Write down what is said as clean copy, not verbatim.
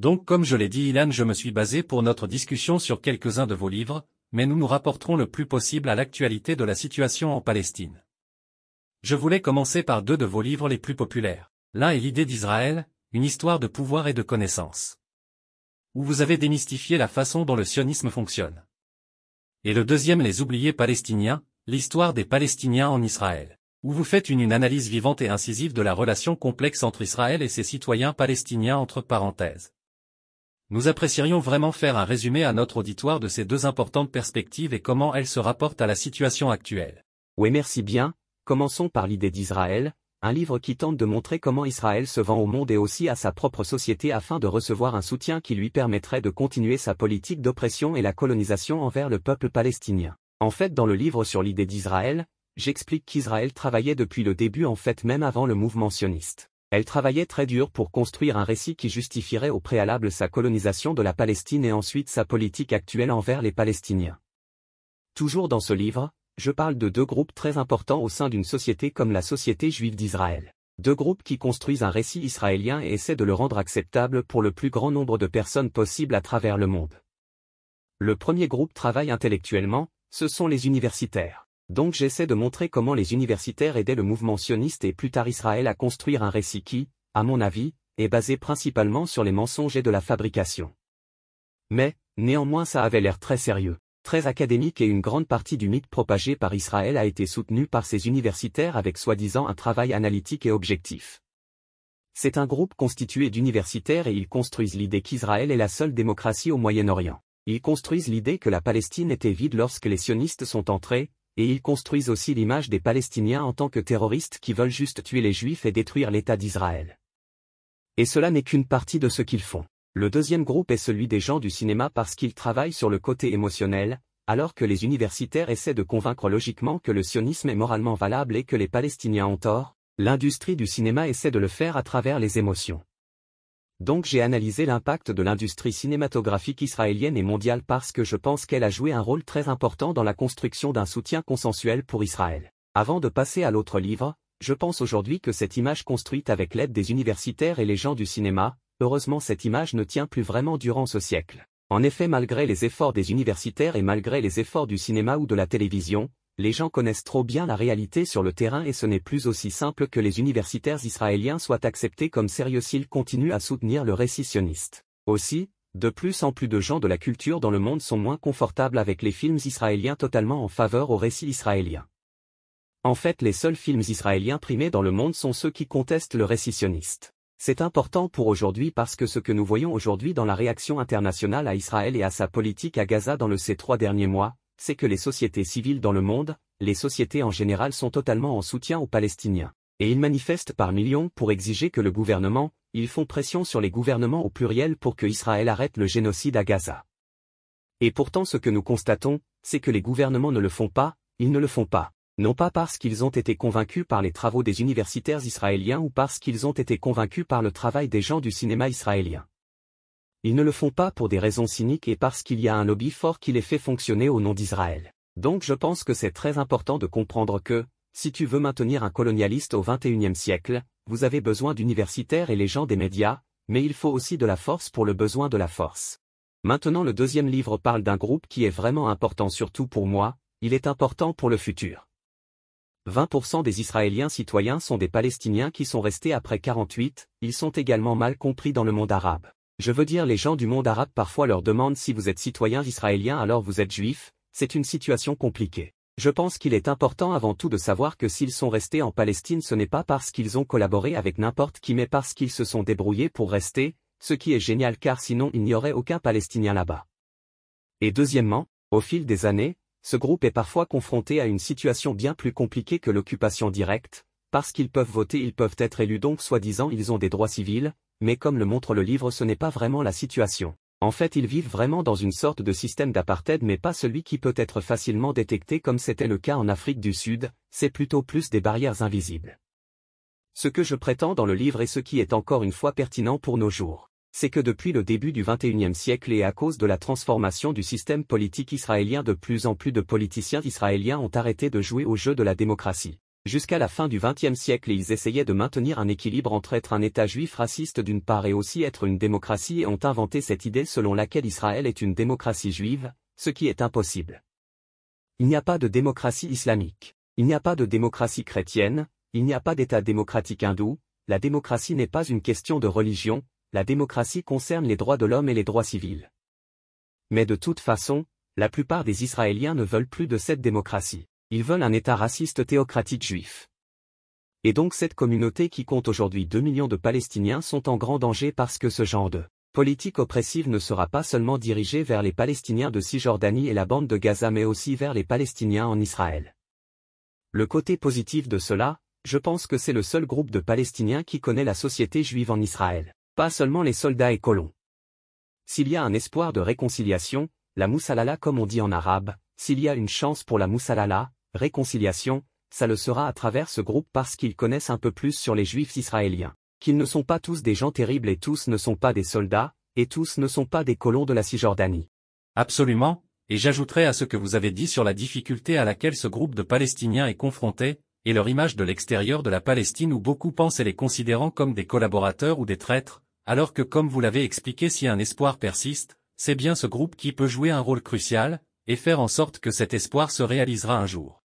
Donc comme je l'ai dit Ilan, je me suis basé pour notre discussion sur quelques-uns de vos livres, mais nous nous rapporterons le plus possible à l'actualité de la situation en Palestine. Je voulais commencer par deux de vos livres les plus populaires. L'un est l'idée d'Israël, une histoire de pouvoir et de connaissance, où vous avez démystifié la façon dont le sionisme fonctionne. Et le deuxième, les oubliés palestiniens, l'histoire des Palestiniens en Israël, où vous faites une analyse vivante et incisive de la relation complexe entre Israël et ses citoyens palestiniens entre parenthèses. Nous apprécierions vraiment faire un résumé à notre auditoire de ces deux importantes perspectives et comment elles se rapportent à la situation actuelle. Oui, merci bien. Commençons par l'idée d'Israël, un livre qui tente de montrer comment Israël se vend au monde et aussi à sa propre société afin de recevoir un soutien qui lui permettrait de continuer sa politique d'oppression et la colonisation envers le peuple palestinien. En fait, dans le livre sur l'idée d'Israël, j'explique qu'Israël travaillait depuis le début, en fait même avant le mouvement sioniste. Elle travaillait très dur pour construire un récit qui justifierait au préalable sa colonisation de la Palestine et ensuite sa politique actuelle envers les Palestiniens. Toujours dans ce livre, je parle de deux groupes très importants au sein d'une société comme la société juive d'Israël. Deux groupes qui construisent un récit israélien et essaient de le rendre acceptable pour le plus grand nombre de personnes possible à travers le monde. Le premier groupe travaille intellectuellement, ce sont les universitaires. Donc j'essaie de montrer comment les universitaires aidaient le mouvement sioniste et plus tard Israël à construire un récit qui, à mon avis, est basé principalement sur les mensonges et de la fabrication. Mais, néanmoins ça avait l'air très sérieux, très académique et une grande partie du mythe propagé par Israël a été soutenue par ces universitaires avec soi-disant un travail analytique et objectif. C'est un groupe constitué d'universitaires et ils construisent l'idée qu'Israël est la seule démocratie au Moyen-Orient. Ils construisent l'idée que la Palestine était vide lorsque les sionistes sont entrés, et ils construisent aussi l'image des Palestiniens en tant que terroristes qui veulent juste tuer les Juifs et détruire l'État d'Israël. Et cela n'est qu'une partie de ce qu'ils font. Le deuxième groupe est celui des gens du cinéma parce qu'ils travaillent sur le côté émotionnel, alors que les universitaires essaient de convaincre logiquement que le sionisme est moralement valable et que les Palestiniens ont tort, l'industrie du cinéma essaie de le faire à travers les émotions. Donc j'ai analysé l'impact de l'industrie cinématographique israélienne et mondiale parce que je pense qu'elle a joué un rôle très important dans la construction d'un soutien consensuel pour Israël. Avant de passer à l'autre livre, je pense aujourd'hui que cette image construite avec l'aide des universitaires et les gens du cinéma, heureusement cette image ne tient plus vraiment durant ce siècle. En effet, malgré les efforts des universitaires et malgré les efforts du cinéma ou de la télévision, les gens connaissent trop bien la réalité sur le terrain et ce n'est plus aussi simple que les universitaires israéliens soient acceptés comme sérieux s'ils continuent à soutenir le récit sioniste. Aussi, de plus en plus de gens de la culture dans le monde sont moins confortables avec les films israéliens totalement en faveur au récit israélien. En fait, les seuls films israéliens primés dans le monde sont ceux qui contestent le récit sioniste. C'est important pour aujourd'hui parce que ce que nous voyons aujourd'hui dans la réaction internationale à Israël et à sa politique à Gaza dans ces 3 derniers mois, c'est que les sociétés civiles dans le monde, les sociétés en général sont totalement en soutien aux Palestiniens. Et ils manifestent par millions pour exiger que le gouvernement, ils font pression sur les gouvernements au pluriel pour que Israël arrête le génocide à Gaza. Et pourtant ce que nous constatons, c'est que les gouvernements ne le font pas, ils ne le font pas. Non pas parce qu'ils ont été convaincus par les travaux des universitaires israéliens ou parce qu'ils ont été convaincus par le travail des gens du cinéma israélien. Ils ne le font pas pour des raisons cyniques et parce qu'il y a un lobby fort qui les fait fonctionner au nom d'Israël. Donc je pense que c'est très important de comprendre que, si tu veux maintenir un colonialiste au XXIe siècle, vous avez besoin d'universitaires et les gens des médias, mais il faut aussi de la force pour le besoin de la force. Maintenant le deuxième livre parle d'un groupe qui est vraiment important surtout pour moi, il est important pour le futur. 20% des Israéliens citoyens sont des Palestiniens qui sont restés après 48, ils sont également mal compris dans le monde arabe. Je veux dire les gens du monde arabe parfois leur demandent si vous êtes citoyen israélien alors vous êtes juif, c'est une situation compliquée. Je pense qu'il est important avant tout de savoir que s'ils sont restés en Palestine ce n'est pas parce qu'ils ont collaboré avec n'importe qui mais parce qu'ils se sont débrouillés pour rester, ce qui est génial car sinon il n'y aurait aucun Palestinien là-bas. Et deuxièmement, au fil des années, ce groupe est parfois confronté à une situation bien plus compliquée que l'occupation directe, parce qu'ils peuvent voter, ils peuvent être élus donc soi-disant ils ont des droits civils, mais comme le montre le livre ce n'est pas vraiment la situation. En fait ils vivent vraiment dans une sorte de système d'apartheid mais pas celui qui peut être facilement détecté comme c'était le cas en Afrique du Sud, c'est plutôt plus des barrières invisibles. Ce que je prétends dans le livre et ce qui est encore une fois pertinent pour nos jours, c'est que depuis le début du XXIe siècle et à cause de la transformation du système politique israélien de plus en plus de politiciens israéliens ont arrêté de jouer au jeu de la démocratie. Jusqu'à la fin du XXe siècle ils essayaient de maintenir un équilibre entre être un État juif raciste d'une part et aussi être une démocratie et ont inventé cette idée selon laquelle Israël est une démocratie juive, ce qui est impossible. Il n'y a pas de démocratie islamique. Il n'y a pas de démocratie chrétienne, il n'y a pas d'État démocratique hindou, la démocratie n'est pas une question de religion, la démocratie concerne les droits de l'homme et les droits civils. Mais de toute façon, la plupart des Israéliens ne veulent plus de cette démocratie. Ils veulent un État raciste théocratique juif. Et donc cette communauté qui compte aujourd'hui 2 millions de Palestiniens sont en grand danger parce que ce genre de politique oppressive ne sera pas seulement dirigée vers les Palestiniens de Cisjordanie et la bande de Gaza mais aussi vers les Palestiniens en Israël. Le côté positif de cela, je pense que c'est le seul groupe de Palestiniens qui connaît la société juive en Israël, pas seulement les soldats et colons. S'il y a un espoir de réconciliation, la moussalala comme on dit en arabe, s'il y a une chance pour la moussalala, réconciliation, ça le sera à travers ce groupe parce qu'ils connaissent un peu plus sur les juifs israéliens, qu'ils ne sont pas tous des gens terribles et tous ne sont pas des soldats, et tous ne sont pas des colons de la Cisjordanie. Absolument, et j'ajouterai à ce que vous avez dit sur la difficulté à laquelle ce groupe de Palestiniens est confronté, et leur image de l'extérieur de la Palestine où beaucoup pensent et les considérant comme des collaborateurs ou des traîtres, alors que comme vous l'avez expliqué si un espoir persiste, c'est bien ce groupe qui peut jouer un rôle crucial, et faire en sorte que cet espoir se réalisera un jour.